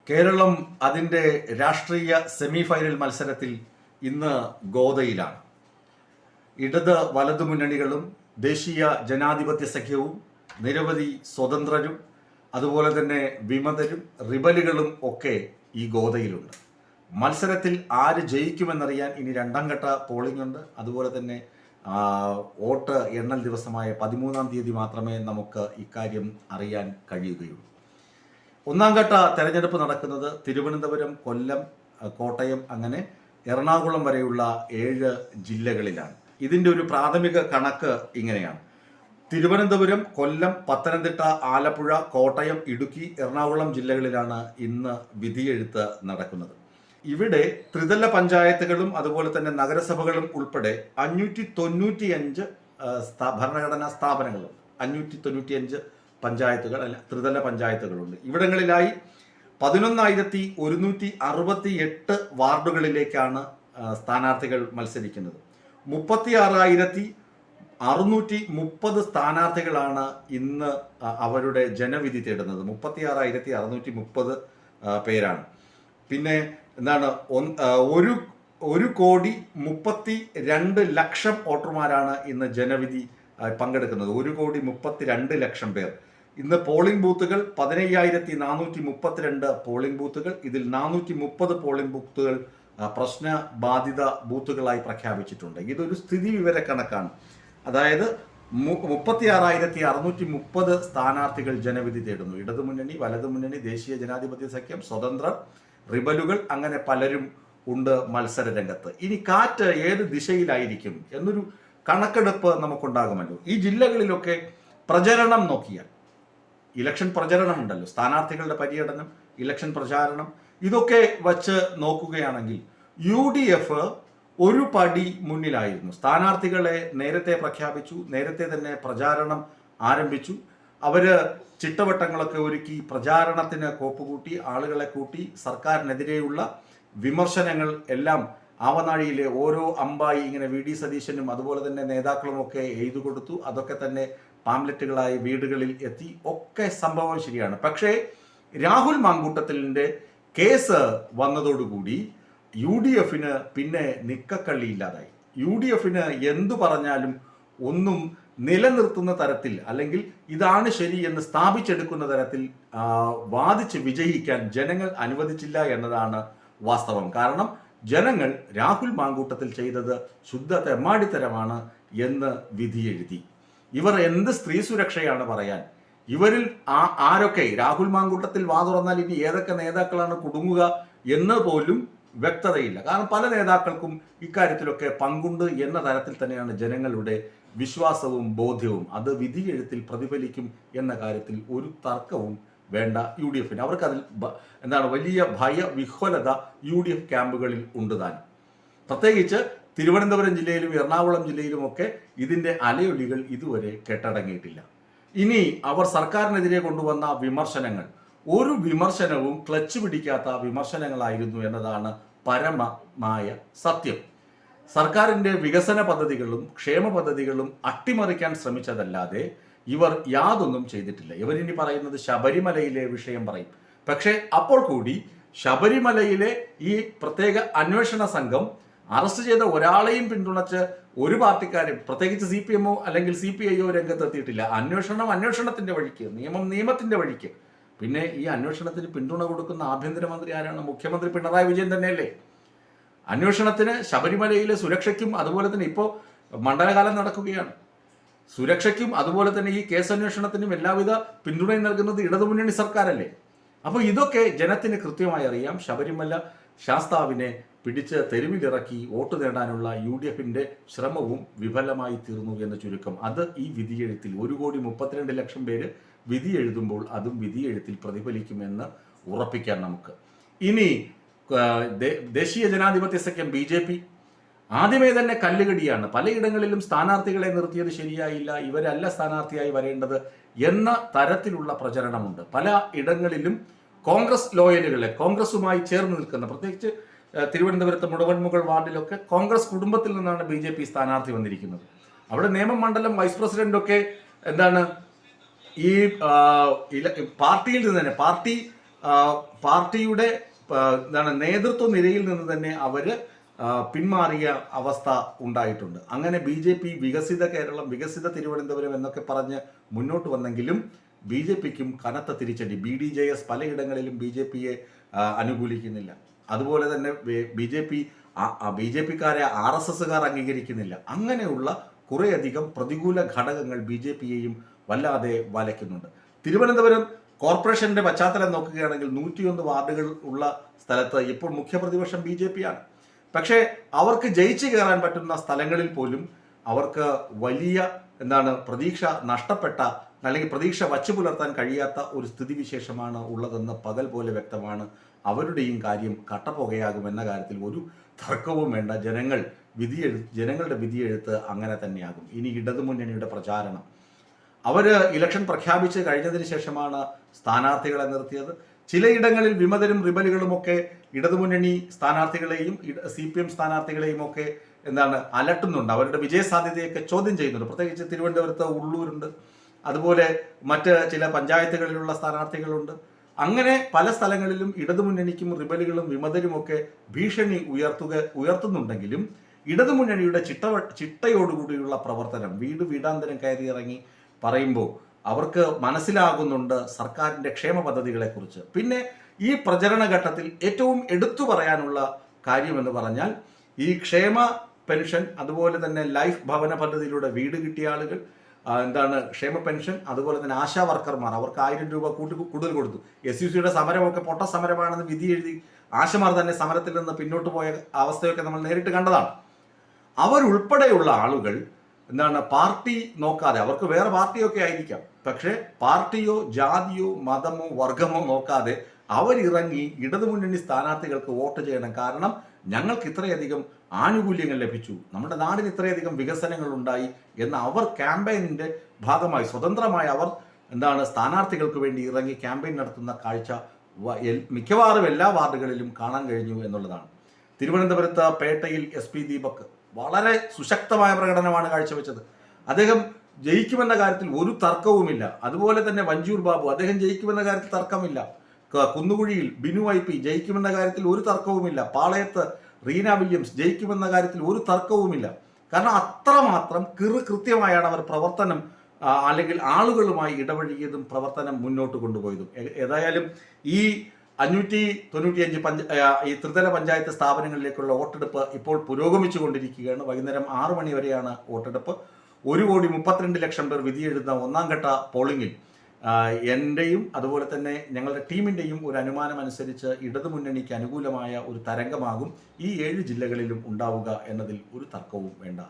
കേരളം അതിൻ്റെ രാഷ്ട്രീയ semi final മത്സരത്തിൽ ഇന്ന് ഗോദയിലാണ്. ഇടത് വലതു മുന്നണികളും ദേശീയ ജനാധിപത്യ സഖ്യവും നിരവധി സ്വതന്ത്രരും അതുപോലെ തന്നെ വിമതരും റിബലുകളും ഒക്കെ ഈ ഗോദയിലുണ്ട്. മത്സരത്തിൽ ആര് ജയിക്കുമെന്നറിയാൻ ഇനി രണ്ടാം ഘട്ട പോളിംഗ് ഉണ്ട്. അതുപോലെ തന്നെ വോട്ട് എണ്ണൽ ദിവസമായ 13-ാം തീയതി മാത്രമേ നമുക്ക് ഇക്കാര്യം അറിയാൻ കഴിയുകയുള്ളൂ. ഒന്നാം ഘട്ട തെരഞ്ഞെടുപ്പ് നടക്കുന്നത് തിരുവനന്തപുരം, കൊല്ലം, കോട്ടയം, അങ്ങനെ എറണാകുളം വരെയുള്ള 7 ജില്ലകളിലാണ്. ഇതിൻ്റെ ഒരു പ്രാഥമിക കണക്ക് ഇങ്ങനെയാണ്: തിരുവനന്തപുരം, കൊല്ലം, പത്തനംതിട്ട, ആലപ്പുഴ, കോട്ടയം, ഇടുക്കി, എറണാകുളം ജില്ലകളിലാണ് ഇന്ന് വിധിയെഴുത്ത് നടക്കുന്നത്. ഇവിടെ ത്രിതല പഞ്ചായത്തുകളും അതുപോലെ തന്നെ നഗരസഭകളും ഉൾപ്പെടെ 595 ഭരണഘടനാ സ്ഥാപനങ്ങളുണ്ട്. 595 പഞ്ചായത്തുകൾ അല്ല ത്രിതല പഞ്ചായത്തുകളുണ്ട്. ഇവിടങ്ങളിലായി 11,168 വാർഡുകളിലേക്കാണ് സ്ഥാനാർത്ഥികൾ മത്സരിക്കുന്നത്. 36,630 സ്ഥാനാർത്ഥികളാണ് ഇന്ന് അവരുടെ ജനവിധി തേടുന്നത്. 36,630 പേരാണ്. പിന്നെ എന്താണ്, 1,32,00,000 വോട്ടർമാരാണ് ഇന്ന് ജനവിധി പങ്കെടുക്കുന്നത്. 1,32,00,000 പേർ. ഇന്ന് പോളിംഗ് ബൂത്തുകൾ 15,432 പോളിംഗ് ബൂത്തുകൾ. ഇതിൽ 430 പോളിംഗ് ബൂത്തുകൾ പ്രശ്നബാധിത ബൂത്തുകളായി പ്രഖ്യാപിച്ചിട്ടുണ്ട്. ഇതൊരു സ്ഥിതി വിവര കണക്കാണ്. അതായത് 36,630 സ്ഥാനാർത്ഥികൾ ജനവിധി തേടുന്നു. ഇടതുമുന്നണി, വലതുമുന്നണി, ദേശീയ ജനാധിപത്യ സഖ്യം, സ്വതന്ത്രർ, റിബലുകൾ, അങ്ങനെ പലരും ഉണ്ട് മത്സര രംഗത്ത്. ഇനി കാറ്റ് ഏത് ദിശയിലായിരിക്കും എന്നൊരു കണക്കെടുപ്പ് നമുക്കുണ്ടാകുമല്ലോ. ഈ ജില്ലകളിലൊക്കെ പ്രചരണം നോക്കിയാൽ, ഇലക്ഷൻ പ്രചരണം ഉണ്ടല്ലോ, സ്ഥാനാർത്ഥികളുടെ പര്യടനം, ഇലക്ഷൻ പ്രചാരണം, ഇതൊക്കെ വച്ച് നോക്കുകയാണെങ്കിൽ UDF ഒരു പടി മുന്നിലായിരുന്നു. സ്ഥാനാർത്ഥികളെ നേരത്തെ പ്രഖ്യാപിച്ചു, നേരത്തെ തന്നെ പ്രചാരണം ആരംഭിച്ചു. അവര് ചിട്ടവട്ടങ്ങളൊക്കെ ഒരുക്കി പ്രചാരണത്തിന് കോപ്പുകൂട്ടി, ആളുകളെ കൂട്ടി. സർക്കാരിനെതിരെയുള്ള വിമർശനങ്ങൾ എല്ലാം ആവനാഴിയിലെ ഓരോ അമ്പായി ഇങ്ങനെ VD സതീശനും അതുപോലെ തന്നെ നേതാക്കളുമൊക്കെ എഴുതു കൊടുത്തു. അതൊക്കെ തന്നെ പാംലെറ്റുകളായി വീടുകളിൽ എത്തി. ഒക്കെ സംഭവം ശരിയാണ്. പക്ഷേ രാഹുൽ മാങ്കൂട്ടത്തിലിൻ്റെ കേസ് വന്നതോടുകൂടി UDFന് പിന്നെ നിക്കക്കള്ളിയില്ലാതായി. UDFന് എന്തു പറഞ്ഞാലും ഒന്നും നിലനിർത്തുന്ന തരത്തിൽ, അല്ലെങ്കിൽ ഇതാണ് ശരി എന്ന് സ്ഥാപിച്ചെടുക്കുന്ന തരത്തിൽ വാദിച്ച് വിജയിക്കാൻ ജനങ്ങൾ അനുവദിച്ചില്ല എന്നതാണ് വാസ്തവം. കാരണം ജനങ്ങൾ രാഹുൽ മാങ്കൂട്ടത്തിൽ ചെയ്തത് ശുദ്ധ തെമ്മാടിത്തരമാണ് എന്ന് വിധിയെഴുതി. ഇവർ എന്ത് സ്ത്രീ സുരക്ഷയാണ് പറയാൻ? ഇവരിൽ ആരൊക്കെ, രാഹുൽ മാങ്കൂട്ടത്തിൽ വാ തുറന്നാൽ ഇനി ഏതൊക്കെ നേതാക്കളാണ് കുടുങ്ങുക എന്ന് പോലും വ്യക്തതയില്ല. കാരണം പല നേതാക്കൾക്കും ഇക്കാര്യത്തിലൊക്കെ പങ്കുണ്ട് എന്ന തരത്തിൽ തന്നെയാണ് ജനങ്ങളുടെ വിശ്വാസവും ബോധ്യവും. അത് വിധിയെഴുത്തിൽ പ്രതിഫലിക്കും എന്ന കാര്യത്തിൽ ഒരു തർക്കവും വേണ്ട UDFന്. അവർക്ക് അതിൽ വലിയ ഭയവിഹ്വലത UDF ക്യാമ്പുകളിൽ ഉണ്ട് താനും. പ്രത്യേകിച്ച് തിരുവനന്തപുരം ജില്ലയിലും എറണാകുളം ജില്ലയിലുമൊക്കെ ഇതിൻ്റെ അലയൊലികൾ ഇതുവരെ കെട്ടടങ്ങിയിട്ടില്ല. ഇനി അവർ സർക്കാരിനെതിരെ കൊണ്ടുവന്ന വിമർശനങ്ങൾ, ഒരു വിമർശനവും ക്ലച്ച് പിടിക്കാത്ത വിമർശനങ്ങളായിരുന്നു എന്നതാണ് പരമമായ സത്യം. സർക്കാരിൻ്റെ വികസന പദ്ധതികളും ക്ഷേമ പദ്ധതികളും അട്ടിമറിക്കാൻ ശ്രമിച്ചതല്ലാതെ ഇവർ യാതൊന്നും ചെയ്തിട്ടില്ല. ഇവരിനി പറയുന്നത് ശബരിമലയിലെ വിഷയം പറയും. പക്ഷേ അപ്പോൾ കൂടി ശബരിമലയിലെ ഈ പ്രത്യേക അന്വേഷണ സംഘം അറസ്റ്റ് ചെയ്ത ഒരാളെയും പിന്തുണച്ച് ഒരു പാർട്ടിക്കാരും, പ്രത്യേകിച്ച് CPM അല്ലെങ്കിൽ CPI രംഗത്തെത്തിയിട്ടില്ല. അന്വേഷണത്തിന്റെ വഴിക്ക്, നിയമത്തിന്റെ വഴിക്ക്. പിന്നെ ഈ അന്വേഷണത്തിന് പിന്തുണ കൊടുക്കുന്ന ആഭ്യന്തരമന്ത്രി ആരാണ്? മുഖ്യമന്ത്രി പിണറായി വിജയൻ തന്നെയല്ലേ. അന്വേഷണത്തിന്, ശബരിമലയിലെ സുരക്ഷയ്ക്കും അതുപോലെ തന്നെ ഇപ്പോൾ മണ്ഡലകാലം നടക്കുകയാണ്, സുരക്ഷയ്ക്കും അതുപോലെ തന്നെ ഈ കേസന്വേഷണത്തിനും എല്ലാവിധ പിന്തുണയും നൽകുന്നത് ഇടതുമുന്നണി സർക്കാരല്ലേ. അപ്പോൾ ഇതൊക്കെ ജനത്തിന് കൃത്യമായി അറിയാം. ശബരിമല ശാസ്താവിനെ പിടിച്ച് തെരുവിലിറക്കി വോട്ട് നേടാനുള്ള UDFന്റെ ശ്രമവും വിഫലമായി തീർന്നു എന്ന് ചുരുക്കം. അത് ഈ വിധിയെഴുത്തിൽ 1,32,00,000 പേര് വിധി എഴുതുമ്പോൾ അതും വിധിയെഴുത്തിൽ പ്രതിഫലിക്കുമെന്ന് ഉറപ്പിക്കാൻ നമുക്ക്. ഇനി ദേശീയ ജനാധിപത്യ സഖ്യം BJP ആദ്യമേ തന്നെ കല്ലുകടിയാണ്. പലയിടങ്ങളിലും സ്ഥാനാർത്ഥികളെ നിർത്തിയത് ശരിയായില്ല, ഇവരല്ല സ്ഥാനാർത്ഥിയായി വരേണ്ടത് എന്ന തരത്തിലുള്ള പ്രചരണമുണ്ട്. പല ഇടങ്ങളിലും കോൺഗ്രസ് ലോയലുകളെ, കോൺഗ്രസുമായി ചേർന്ന് നിൽക്കുന്ന, പ്രത്യേകിച്ച് തിരുവനന്തപുരത്ത് മുടവൻമുകൾ വാർഡിലൊക്കെ കോൺഗ്രസ് കുടുംബത്തിൽ നിന്നാണ് BJP സ്ഥാനാർത്ഥി വന്നിരിക്കുന്നത്. അവിടെ നിയമമണ്ഡലം വൈസ് പ്രസിഡന്റൊക്കെ ഈ പാർട്ടിയിൽ നിന്ന് തന്നെ, പാർട്ടി ആ, പാർട്ടിയുടെ എന്താണ് നേതൃത്വ നിരയിൽ നിന്ന് തന്നെ അവര് പിന്മാറിയ അവസ്ഥ ഉണ്ടായിട്ടുണ്ട്. അങ്ങനെ ബി ജെ പി വികസിത കേരളം, വികസിത തിരുവനന്തപുരം എന്നൊക്കെ പറഞ്ഞ് മുന്നോട്ട് വന്നെങ്കിലും ബി ജെ പിക്കും കനത്ത തിരിച്ചടി. BDJS പലയിടങ്ങളിലും ബി ജെ പിയെ അനുകൂലിക്കുന്നില്ല. അതുപോലെ തന്നെ ബി ജെ പിക്കാരെ RSSകാർ അംഗീകരിക്കുന്നില്ല. അങ്ങനെയുള്ള കുറേയധികം പ്രതികൂല ഘടകങ്ങൾ ബി ജെ പിയെയും വല്ലാതെ വലയ്ക്കുന്നുണ്ട്. തിരുവനന്തപുരം കോർപ്പറേഷന്റെ പശ്ചാത്തലം നോക്കുകയാണെങ്കിൽ 101 വാർഡുകൾ ഉള്ള സ്ഥലത്ത് ഇപ്പോൾ മുഖ്യപ്രതിപക്ഷം ബി ജെ പി ആണ്. പക്ഷേ അവർക്ക് ജയിച്ചു കയറാൻ പറ്റുന്ന സ്ഥലങ്ങളിൽ പോലും അവർക്ക് വലിയ പ്രതീക്ഷ നഷ്ടപ്പെട്ട, അല്ലെങ്കിൽ പ്രതീക്ഷ വച്ചു പുലർത്താൻ കഴിയാത്ത ഒരു സ്ഥിതിവിശേഷമാണ് ഉള്ളതെന്ന് പകൽ പോലെ വ്യക്തമാണ്. അവരുടെയും കാര്യം കട്ടപ്പുകയാകുമെന്ന കാര്യത്തിൽ ഒരു തർക്കവും വേണ്ട. ജനങ്ങളുടെ വിധിയെഴുത്ത് അങ്ങനെ തന്നെയാകും. ഇനി ഇടതുമുന്നണിയുടെ പ്രചാരണം, അവര് ഇലക്ഷൻ പ്രഖ്യാപിച്ച് കഴിഞ്ഞതിന് ശേഷമാണ് സ്ഥാനാർത്ഥികളെ നിർത്തിയത്. ചിലയിടങ്ങളിൽ വിമതരും റിബലുകളും ഒക്കെ ഇടതുമുന്നണി സ്ഥാനാർത്ഥികളെയും CPM സ്ഥാനാർത്ഥികളെയും ഒക്കെ അലട്ടുന്നുണ്ട്. അവരുടെ വിജയസാധ്യതയൊക്കെ ചോദ്യം ചെയ്യുന്നുണ്ട്. പ്രത്യേകിച്ച് തിരുവനന്തപുരത്ത് ഉള്ളൂരുണ്ട്, അതുപോലെ മറ്റ് ചില പഞ്ചായത്തുകളിലുള്ള സ്ഥാനാർത്ഥികളുണ്ട്. അങ്ങനെ പല സ്ഥലങ്ങളിലും ഇടതുമുന്നണിക്കും റിബലുകളും വിമതരുമൊക്കെ ഭീഷണി ഉയർത്തുന്നുണ്ടെങ്കിലും ഇടതുമുന്നണിയുടെ ചിട്ടയോടുകൂടിയുള്ള പ്രവർത്തനം, വീടാന്തരം കയറിയിറങ്ങി പറയുമ്പോൾ അവർക്ക് മനസ്സിലാകുന്നുണ്ട് സർക്കാരിൻ്റെ ക്ഷേമ പദ്ധതികളെക്കുറിച്ച്. പിന്നെ ഈ പ്രചരണ ഘട്ടത്തിൽ ഏറ്റവും എടുത്തു പറയാനുള്ള കാര്യമെന്ന് പറഞ്ഞാൽ ഈ ക്ഷേമ പെൻഷൻ, അതുപോലെ തന്നെ ലൈഫ് ഭവന പദ്ധതിയിലൂടെ വീട് കിട്ടിയ ആളുകൾ, ക്ഷേമ പെൻഷൻ, അതുപോലെ തന്നെ ആശാ വർക്കർമാർ, അവർക്ക് 1000 രൂപ കൂടുതൽ കൊടുത്തു. SUCയുടെ സമരമൊക്കെ പൊട്ട സമരമാണെന്ന് വിധി എഴുതി ആശമാർ തന്നെ സമരത്തിൽ നിന്ന് പിന്നോട്ട് പോയ അവസ്ഥയൊക്കെ നമ്മൾ നേരിട്ട് കണ്ടതാണ്. അവരുൾപ്പെടെയുള്ള ആളുകൾ പാർട്ടി നോക്കാതെ, അവർക്ക് വേറെ പാർട്ടിയൊക്കെ ആയിരിക്കാം, പക്ഷേ പാർട്ടിയോ ജാതിയോ മതമോ വർഗമോ നോക്കാതെ അവരിറങ്ങി ഇടതുമുന്നണി സ്ഥാനാർത്ഥികൾക്ക് വോട്ട് ചെയ്യണം. കാരണം ഞങ്ങൾക്ക് ഇത്രയധികം ആനുകൂല്യങ്ങൾ ലഭിച്ചു, നമ്മുടെ നാടിന് ഇത്രയധികം വികസനങ്ങൾ ഉണ്ടായി എന്ന് അവർ ക്യാമ്പയിനിന്റെ ഭാഗമായി സ്വതന്ത്രമായി അവർ സ്ഥാനാർത്ഥികൾക്ക് വേണ്ടി ഇറങ്ങി ക്യാമ്പയിൻ നടത്തുന്ന കാഴ്ച മിക്കവാറും എല്ലാ വാർഡുകളിലും കാണാൻ കഴിഞ്ഞു എന്നുള്ളതാണ്. തിരുവനന്തപുരത്ത് പേട്ടയിൽ SP ദീപക് വളരെ സുശക്തമായ പ്രകടനമാണ് കാഴ്ചവെച്ചത്. അദ്ദേഹം ജയിക്കുമെന്ന കാര്യത്തിൽ ഒരു തർക്കവുമില്ല. അതുപോലെ തന്നെ വഞ്ചൂർ ബാബു, അദ്ദേഹം ജയിക്കുമെന്ന കാര്യത്തിൽ തർക്കമില്ല. കുന്നുകുഴിയിൽ ബിനു IP ജയിക്കുമെന്ന കാര്യത്തിൽ ഒരു തർക്കവുമില്ല. പാളയത്ത് റീന വില്യംസ് ജയിക്കുമെന്ന കാര്യത്തിൽ ഒരു തർക്കവുമില്ല. കാരണം അത്രമാത്രം കൃത്യമായാണ് അവർ പ്രവർത്തനം അല്ലെങ്കിൽ ആളുകളുമായി ഇടപഴകിയതും പ്രവർത്തനം മുന്നോട്ട് കൊണ്ടുപോയതും. ഏതായാലും ഈ 595 ഈ ത്രിതല പഞ്ചായത്ത് സ്ഥാപനങ്ങളിലേക്കുള്ള വോട്ടെടുപ്പ് ഇപ്പോൾ പുരോഗമിച്ചു കൊണ്ടിരിക്കുകയാണ്. വൈകുന്നേരം 6 മണി വരെയാണ് വോട്ടെടുപ്പ്. 1,32,00,000 പേർ വിധിയെഴുതുന്ന ഒന്നാം ഘട്ട പോളിംഗിൽ എൻ്റെയും അതുപോലെ തന്നെ ഞങ്ങളുടെ ടീമിൻ്റെയും ഒരു അനുമാനം അനുസരിച്ച് ഇടതുമുന്നണിക്ക് അനുകൂലമായ ഒരു തരംഗമാകും ഈ 7 ജില്ലകളിലും ഉണ്ടാവുക എന്നതിൽ ഒരു തർക്കവും വേണ്ട.